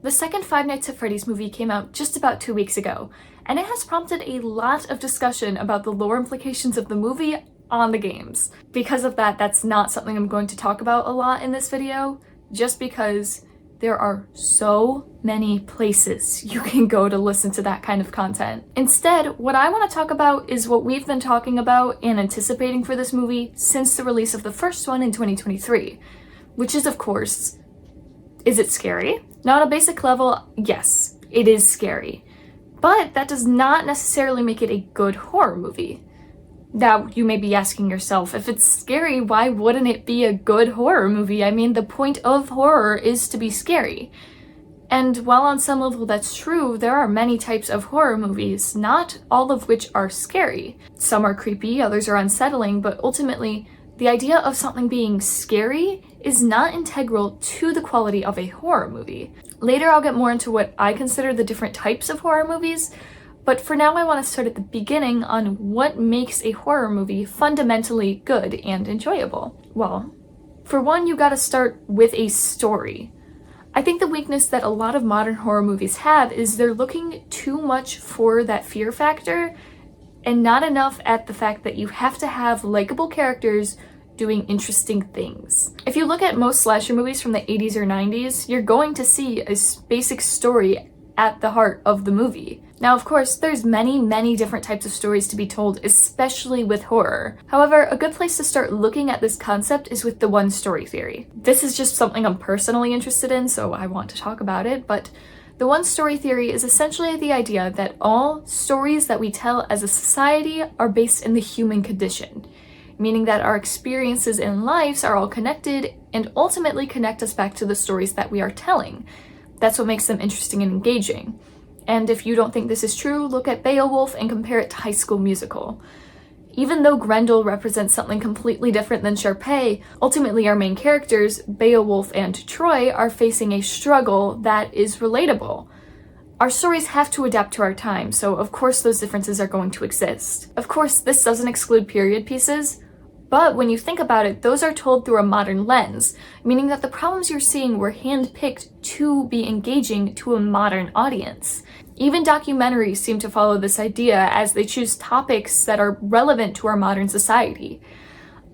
The second Five Nights at Freddy's movie came out just about 2 weeks ago, and it has prompted a lot of discussion about the lore implications of the movie on the games. Because of that, that's not something I'm going to talk about a lot in this video, just because there are so many places you can go to listen to that kind of content. Instead, what I want to talk about is what we've been talking about and anticipating for this movie since the release of the first one in 2023, which is, of course, is it scary? Now, on a basic level, yes, it is scary, but that does not necessarily make it a good horror movie. Now, you may be asking yourself, if it's scary, why wouldn't it be a good horror movie? I mean, the point of horror is to be scary. And while on some level that's true, there are many types of horror movies, not all of which are scary. Some are creepy, others are unsettling, but ultimately, the idea of something being scary is not integral to the quality of a horror movie. Later, I'll get more into what I consider the different types of horror movies, but for now I want to start at the beginning on what makes a horror movie fundamentally good and enjoyable. Well, for one, you gotta start with a story. I think the weakness that a lot of modern horror movies have is they're looking too much for that fear factor and not enough at the fact that you have to have likable characters doing interesting things. If you look at most slasher movies from the 80s or 90s, you're going to see a basic story at the heart of the movie. Now, of course, there's many different types of stories to be told, especially with horror. However, a good place to start looking at this concept is with the one story theory. This is just something I'm personally interested in, so I want to talk about it, but the one story theory is essentially the idea that all stories that we tell as a society are based in the human condition, meaning that our experiences and lives are all connected and ultimately connect us back to the stories that we are telling. That's what makes them interesting and engaging. And if you don't think this is true, look at Beowulf and compare it to High School Musical. Even though Grendel represents something completely different than Sharpay, ultimately our main characters, Beowulf and Troy, are facing a struggle that is relatable. Our stories have to adapt to our time, so of course those differences are going to exist. Of course, this doesn't exclude period pieces, but when you think about it, those are told through a modern lens, meaning that the problems you're seeing were handpicked to be engaging to a modern audience. Even documentaries seem to follow this idea as they choose topics that are relevant to our modern society.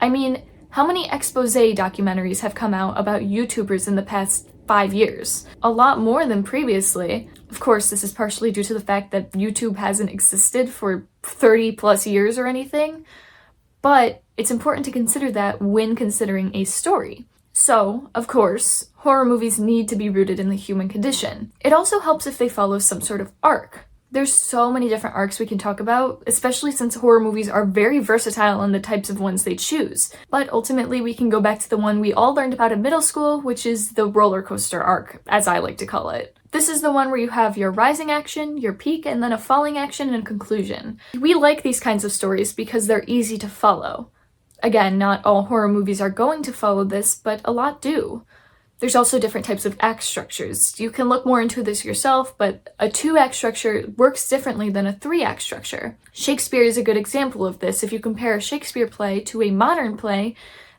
I mean, how many expose documentaries have come out about YouTubers in the past 5 years? A lot more than previously. Of course, this is partially due to the fact that YouTube hasn't existed for 30 plus years or anything, but it's important to consider that when considering a story. So, of course, horror movies need to be rooted in the human condition. It also helps if they follow some sort of arc. There's so many different arcs we can talk about, especially since horror movies are very versatile in the types of ones they choose. But ultimately, we can go back to the one we all learned about in middle school, which is the roller coaster arc, as I like to call it. This is the one where you have your rising action, your peak, and then a falling action and conclusion. We like these kinds of stories because they're easy to follow. Again, not all horror movies are going to follow this, but a lot do. There's also different types of act structures. You can look more into this yourself, but a 2-act structure works differently than a 3-act structure. Shakespeare is a good example of this. If you compare a Shakespeare play to a modern play,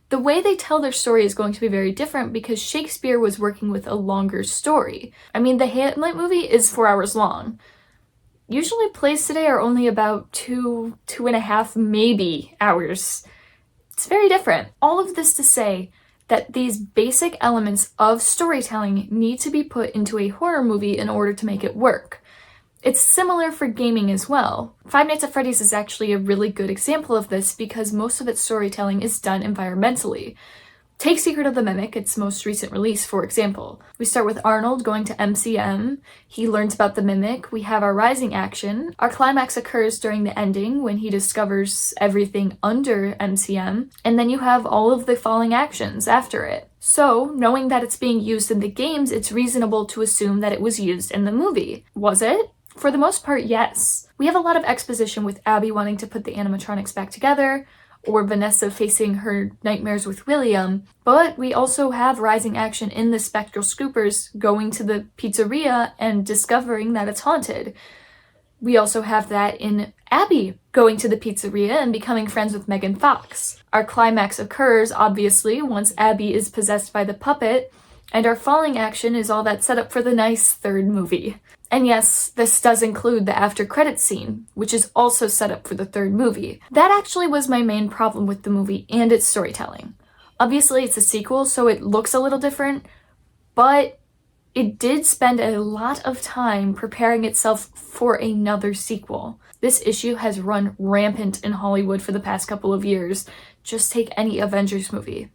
the way they tell their story is going to be very different because Shakespeare was working with a longer story. I mean, the Hamlet movie is 4 hours long. Usually plays today are only about 2.5, maybe hours. It's very different. All of this to say that these basic elements of storytelling need to be put into a horror movie in order to make it work. It's similar for gaming as well. Five Nights at Freddy's is actually a really good example of this because most of its storytelling is done environmentally. Take Secret of the Mimic, its most recent release, for example. We start with Arnold going to MCM. He learns about the Mimic. We have our rising action. Our climax occurs during the ending when he discovers everything under MCM. And then you have all of the falling actions after it. So, knowing that it's being used in the games, it's reasonable to assume that it was used in the movie. Was it? For the most part, yes. We have a lot of exposition with Abby wanting to put the animatronics back together, or Vanessa facing her nightmares with William, but we also have rising action in the Spectral Scoopers going to the pizzeria and discovering that it's haunted. We also have that in Abby going to the pizzeria and becoming friends with Megan Fox. Our climax occurs, obviously, once Abby is possessed by the puppet, And our falling action is all that set up for the nice third movie. And yes, this does include the after credits scene, which is also set up for the third movie. That actually was my main problem with the movie and its storytelling. Obviously, it's a sequel, so it looks a little different, but it did spend a lot of time preparing itself for another sequel. This issue has run rampant in Hollywood for the past couple of years. Just take any Avengers movie.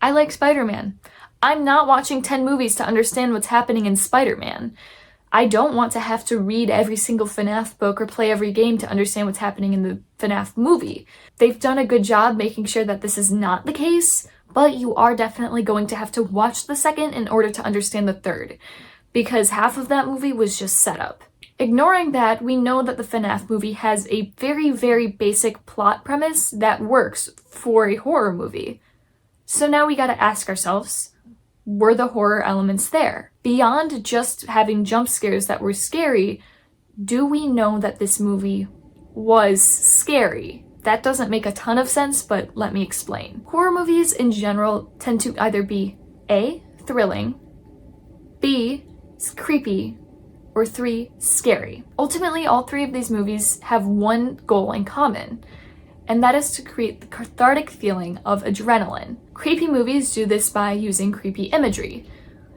I like Spider-Man. I'm not watching 10 movies to understand what's happening in Spider-Man. I don't want to have to read every single FNAF book or play every game to understand what's happening in the FNAF movie. They've done a good job making sure that this is not the case, but you are definitely going to have to watch the second in order to understand the third, because half of that movie was just set up. Ignoring that, we know that the FNAF movie has a very, very basic plot premise that works for a horror movie. So now we gotta ask ourselves, were the horror elements there? Beyond just having jump scares that were scary, do we know that this movie was scary? That doesn't make a ton of sense, but let me explain. Horror movies in general tend to either be A, thrilling, B, creepy, or 3, scary. Ultimately, all 3 of these movies have one goal in common, and that is to create the cathartic feeling of adrenaline. Creepy movies do this by using creepy imagery.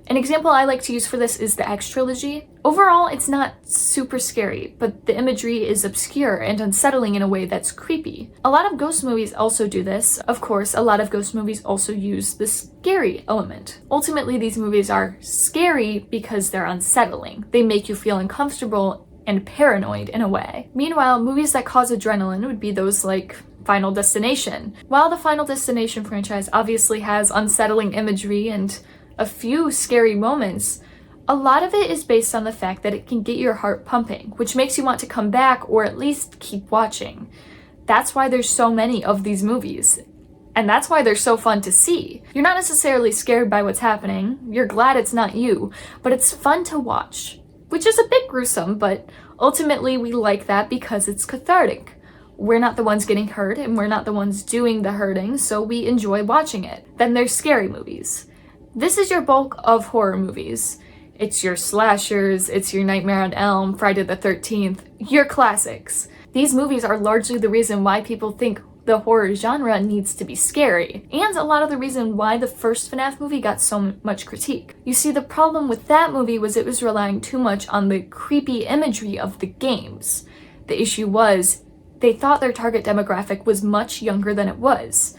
An example I like to use for this is the X trilogy. Overall, it's not super scary, but the imagery is obscure and unsettling in a way that's creepy. A lot of ghost movies also do this. Of course, a lot of ghost movies also use the scary element. Ultimately, these movies are scary because they're unsettling. They make you feel uncomfortable and paranoid in a way. Meanwhile, movies that cause adrenaline would be those like Final Destination. While the Final Destination franchise obviously has unsettling imagery and a few scary moments, a lot of it is based on the fact that it can get your heart pumping, which makes you want to come back or at least keep watching. That's why there's so many of these movies. And that's why they're so fun to see. You're not necessarily scared by what's happening, you're glad it's not you, but it's fun to watch. Which is a bit gruesome, but ultimately we like that because it's cathartic. We're not the ones getting hurt and we're not the ones doing the hurting, so we enjoy watching it. Then there's scary movies. This is your bulk of horror movies. It's your slashers, it's your Nightmare on Elm, Friday the 13th, your classics. These movies are largely the reason why people think the horror genre needs to be scary, and a lot of the reason why the first FNAF movie got so much critique. You see, the problem with that movie was it was relying too much on the creepy imagery of the games. The issue was, they thought their target demographic was much younger than it was.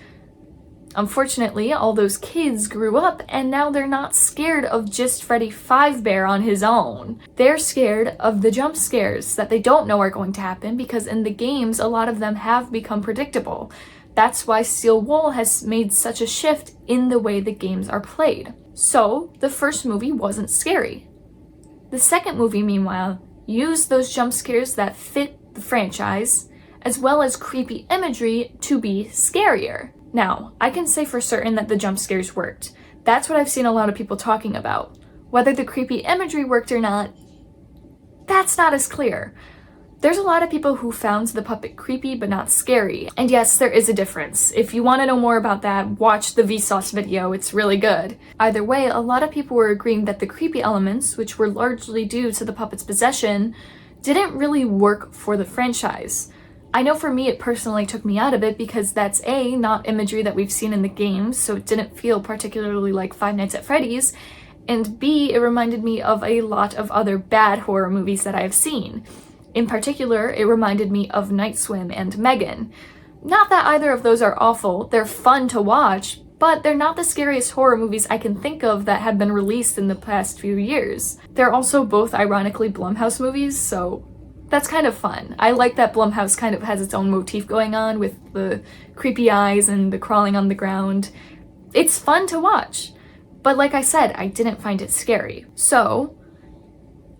Unfortunately, all those kids grew up and now they're not scared of just Freddy Fazbear on his own. They're scared of the jump scares that they don't know are going to happen because in the games, a lot of them have become predictable. That's why Steel Wool has made such a shift in the way the games are played. So, the first movie wasn't scary. The second movie, meanwhile, used those jump scares that fit the franchise, as well as creepy imagery to be scarier. Now, I can say for certain that the jump scares worked. That's what I've seen a lot of people talking about. Whether the creepy imagery worked or not, that's not as clear. There's a lot of people who found the puppet creepy but not scary. And yes, there is a difference. If you want to know more about that, watch the Vsauce video, it's really good. Either way, a lot of people were agreeing that the creepy elements, which were largely due to the puppet's possession, didn't really work for the franchise. I know for me it personally took me out of it because that's A, not imagery that we've seen in the games, so it didn't feel particularly like Five Nights at Freddy's, and B, it reminded me of a lot of other bad horror movies that I have seen. In particular, it reminded me of Night Swim and Megan. Not that either of those are awful, they're fun to watch, but they're not the scariest horror movies I can think of that have been released in the past few years. They're also both ironically Blumhouse movies, so that's kind of fun. I like that Blumhouse kind of has its own motif going on with the creepy eyes and the crawling on the ground. It's fun to watch. But like I said, I didn't find it scary. So,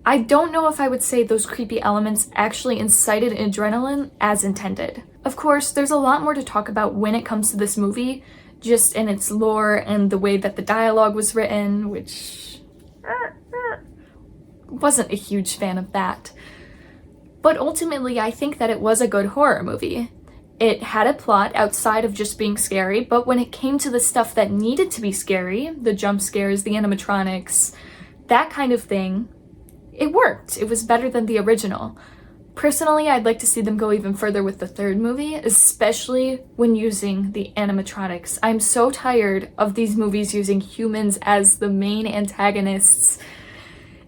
I don't know if I would say those creepy elements actually incited adrenaline as intended. Of course, there's a lot more to talk about when it comes to this movie, just in its lore and the way that the dialogue was written, which wasn't a huge fan of that. But ultimately, I think that it was a good horror movie. It had a plot outside of just being scary, but when it came to the stuff that needed to be scary, the jump scares, the animatronics, that kind of thing, it worked. It was better than the original. Personally, I'd like to see them go even further with the third movie, especially when using the animatronics. I'm so tired of these movies using humans as the main antagonists,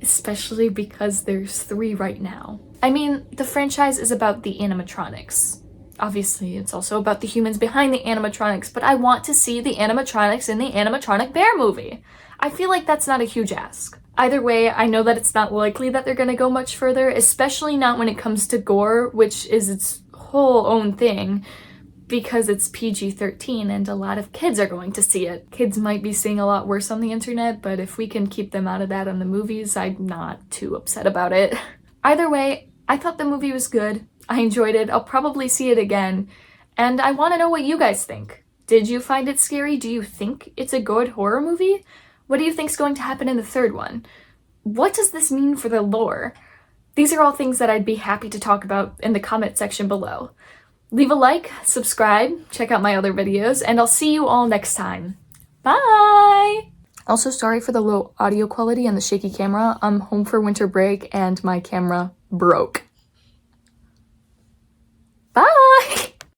especially because there's 3 right now. I mean, the franchise is about the animatronics. Obviously, it's also about the humans behind the animatronics, but I want to see the animatronics in the animatronic bear movie. I feel like that's not a huge ask. Either way, I know that it's not likely that they're gonna go much further, especially not when it comes to gore, which is its whole own thing, because it's PG-13 and a lot of kids are going to see it. Kids might be seeing a lot worse on the internet, but if we can keep them out of that on the movies, I'm not too upset about it. Either way, I thought the movie was good. I enjoyed it. I'll probably see it again. And I want to know what you guys think. Did you find it scary? Do you think it's a good horror movie? What do you think's going to happen in the third one? What does this mean for the lore? These are all things that I'd be happy to talk about in the comment section below. Leave a like, subscribe, check out my other videos, and I'll see you all next time. Bye! Also, sorry for the low audio quality and the shaky camera. I'm home for winter break and my camera broke.